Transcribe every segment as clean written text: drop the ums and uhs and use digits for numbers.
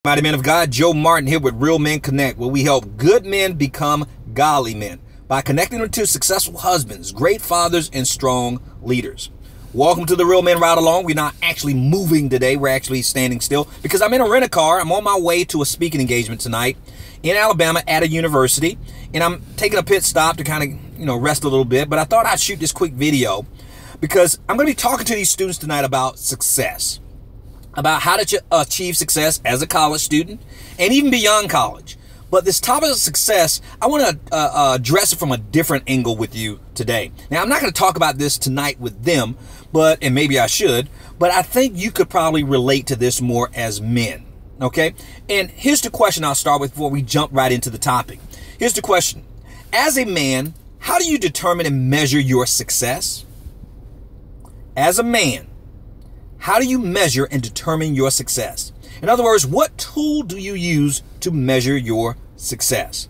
Mighty Man of God, Joe Martin here with Real Men Connect, where we help good men become godly men by connecting them to successful husbands, great fathers, and strong leaders. Welcome to the Real Men Ride Along. We're not actually moving today. We're actually standing still because I'm in a rent-a-car. I'm on my way to a speaking engagement tonight in Alabama at a university, and I'm taking a pit stop to kind of, rest a little bit. But I thought I'd shoot this quick video because I'm going to be talking to these students tonight about success, about how to achieve success as a college student and even beyond college. But this topic of success, I want to address it from a different angle with you today. Now, I'm not going to talk about this tonight with them, and maybe I should, but I think you could probably relate to this more as men, okay? And here's the question I'll start with before we jump right into the topic. Here's the question. As a man, how do you determine and measure your success? As a man, how do you measure and determine your success? In other words, what tool do you use to measure your success?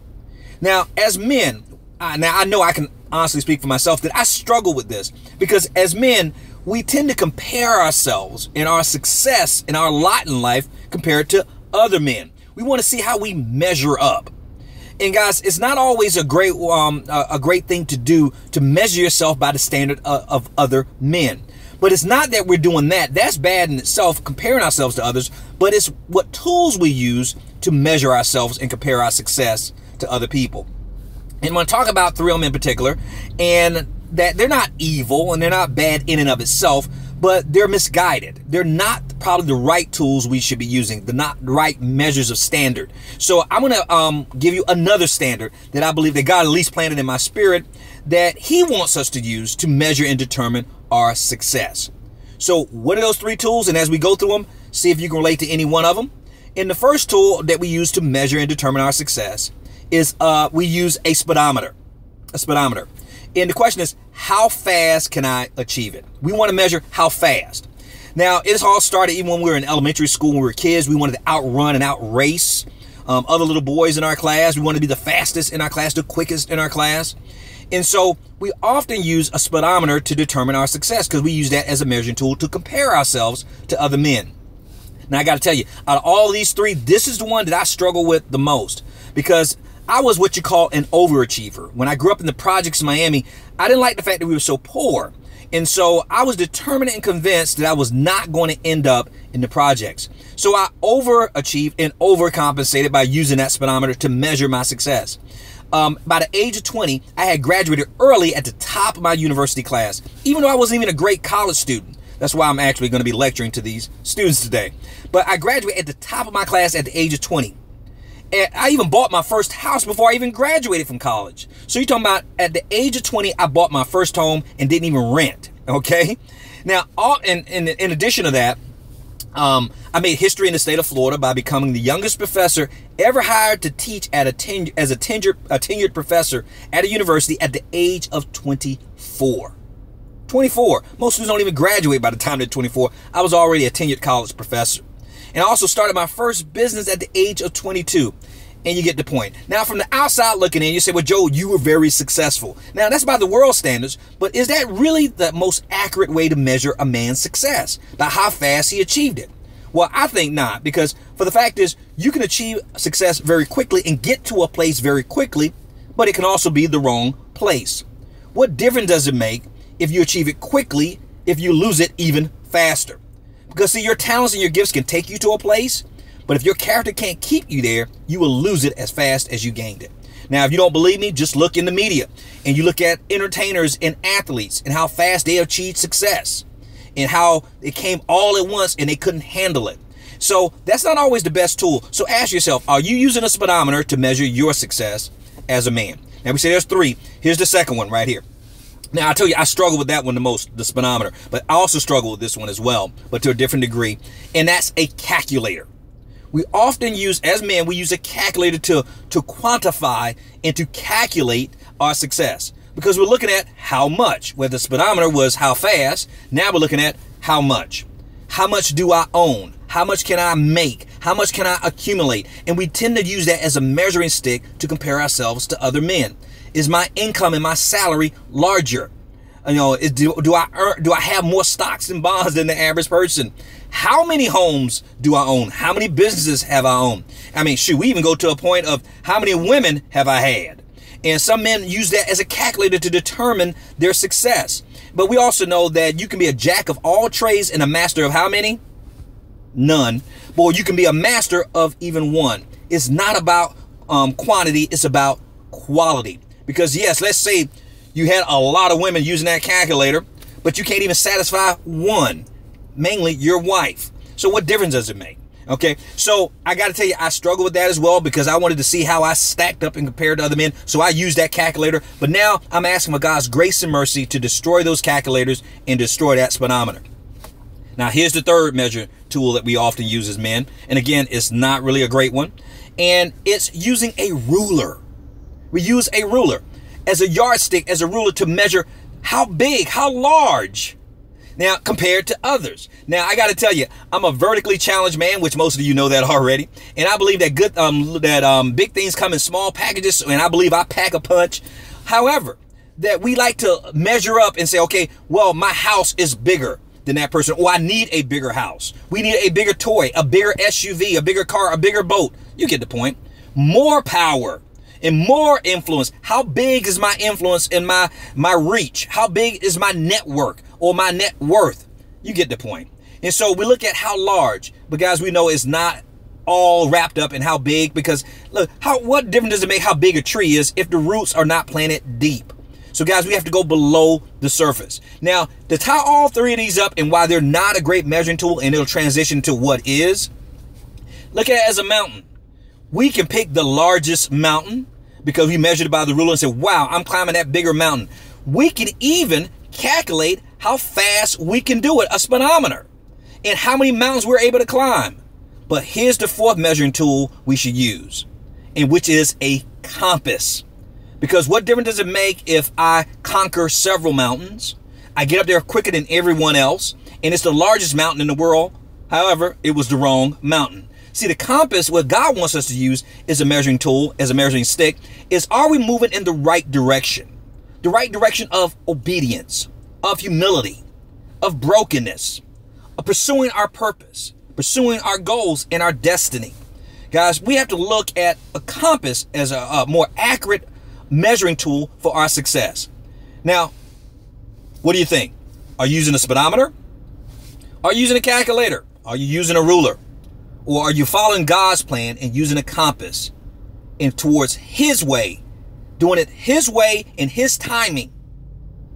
Now, as men, I know I can honestly speak for myself that I struggle with this because as men, we tend to compare ourselves and our success and our lot in life compared to other men. We want to see how we measure up. And guys, it's not always a great thing to do to measure yourself by the standard of other men. But it's not that we're doing that. That's bad in itself, comparing ourselves to others. But it's what tools we use to measure ourselves and compare our success to other people. And I'm going to talk about 3 of them in particular, and that they're not evil and they're not bad in and of itself, but they're misguided. They're not probably the right tools we should be using. They're not the right measures of standard. So I'm going to give you another standard that I believe that God at least planted in my spirit that he wants us to use to measure and determine our success. So what are those 3 tools? And as we go through them, see if you can relate to any one of them. And the first tool that we use to measure and determine our success is we use a speedometer. A speedometer. And the question is, how fast can I achieve it? We want to measure how fast. Now, it's all started even when we were in elementary school, when we were kids. We wanted to outrun and outrace other little boys in our class. We wanted to be the fastest in our class, the quickest in our class. And so we often use a speedometer to determine our success because we use that as a measuring tool to compare ourselves to other men. Now, I got to tell you, out of all these 3, this is the one that I struggle with the most because I was what you call an overachiever. When I grew up in the projects in Miami, I didn't like the fact that we were so poor. And so I was determined and convinced that I was not going to end up in the projects. So I overachieved and overcompensated by using that speedometer to measure my success. By the age of 20, I had graduated early at the top of my university class, even though I wasn't even a great college student. That's why I'm actually going to be lecturing to these students today. But I graduated at the top of my class at the age of 20. And I even bought my first house before I even graduated from college. So you're talking about at the age of 20, I bought my first home and didn't even rent. Okay. Now, in addition to that, I made history in the state of Florida by becoming the youngest professor ever hired to teach as a tenured professor at a university at the age of 24. 24. Most students don't even graduate by the time they're 24. I was already a tenured college professor. And I also started my first business at the age of 22. And you get the point. Now, from the outside looking in, you say, well, Joe, you were very successful. Now, that's by the world standards, but is that really the most accurate way to measure a man's success? By how fast he achieved it? Well, I think not, because for the fact is, you can achieve success very quickly and get to a place very quickly, but it can also be the wrong place. What difference does it make if you achieve it quickly, if you lose it even faster? Because see, your talents and your gifts can take you to a place, but if your character can't keep you there, you will lose it as fast as you gained it. Now, if you don't believe me, just look in the media and you look at entertainers and athletes and how fast they achieved success and how it came all at once and they couldn't handle it. So that's not always the best tool. So ask yourself, are you using a speedometer to measure your success as a man? Now, we say there's 3. Here's the second one right here. Now, I tell you, I struggle with that one the most, the speedometer, but I also struggle with this one as well, but to a different degree. And that's a calculator. We often use, as men, we use a calculator to quantify and to calculate our success because we're looking at how much. Where the speedometer was how fast, now we're looking at how much. How much do I own? How much can I make? How much can I accumulate? And we tend to use that as a measuring stick to compare ourselves to other men. Is my income and my salary larger? Do I have more stocks and bonds than the average person? How many homes do I own? How many businesses have I owned? I mean, shoot, we even go to a point of how many women have I had? And some men use that as a calculator to determine their success. But we also know that you can be a jack of all trades and a master of how many? None. Or you can be a master of even one. It's not about quantity, it's about quality. Because yes, let's say you had a lot of women using that calculator, but you can't even satisfy one, mainly your wife. So what difference does it make? Okay, so I got to tell you, I struggle with that as well because I wanted to see how I stacked up and compared to other men. So I used that calculator. But now I'm asking for God's grace and mercy to destroy those calculators and destroy that speedometer. Now, here's the third measure tool that we often use as men. And again, it's not really a great one. And it's using a ruler. We use a ruler as a yardstick, as a ruler to measure how big, how large. Now, compared to others. Now, I got to tell you, I'm a vertically challenged man, which most of you know that already. And I believe that big things come in small packages, and I believe I pack a punch. However, that we like to measure up and say, okay, well, my house is bigger than that person, or I need a bigger house. We need a bigger toy, a bigger SUV, a bigger car, a bigger boat. You get the point. More power and more influence. How big is my influence and my reach? How big is my network or my net worth? You get the point. And so we look at how large, but guys, we know it's not all wrapped up in how big, because look, what difference does it make how big a tree is if the roots are not planted deep? So guys, we have to go below the surface. Now, to tie all three of these up and why they're not a great measuring tool, and it'll transition to what is, look at it as a mountain. We can pick the largest mountain because we measured it by the ruler and said, wow, I'm climbing that bigger mountain. We can even calculate how fast we can do it, a speedometer, and how many mountains we're able to climb. But here's the fourth measuring tool we should use, and which is a compass. Because what difference does it make if I conquer several mountains? I get up there quicker than everyone else, and it's the largest mountain in the world. However, it was the wrong mountain. See, the compass, what God wants us to use is a measuring tool, as a measuring stick, is are we moving in the right direction? The right direction of obedience, of humility, of brokenness, of pursuing our purpose, pursuing our goals and our destiny. Guys, we have to look at a compass as a more accurate measuring tool for our success. Now, what do you think? Are you using a speedometer? Are you using a calculator? Are you using a ruler? Or are you following God's plan and using a compass and towards His way, doing it His way in His timing,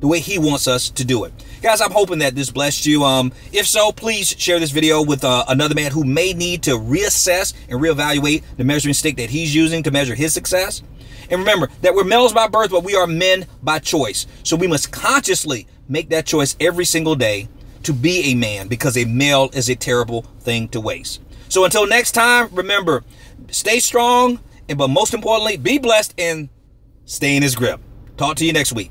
the way He wants us to do it? Guys, I'm hoping that this blessed you. If so, please share this video with another man who may need to reassess and reevaluate the measuring stick that he's using to measure his success. And remember that we're males by birth, but we are men by choice. So we must consciously make that choice every single day to be a man, because a male is a terrible thing to waste. So until next time, remember, stay strong, but most importantly, be blessed and stay in His grip. Talk to you next week.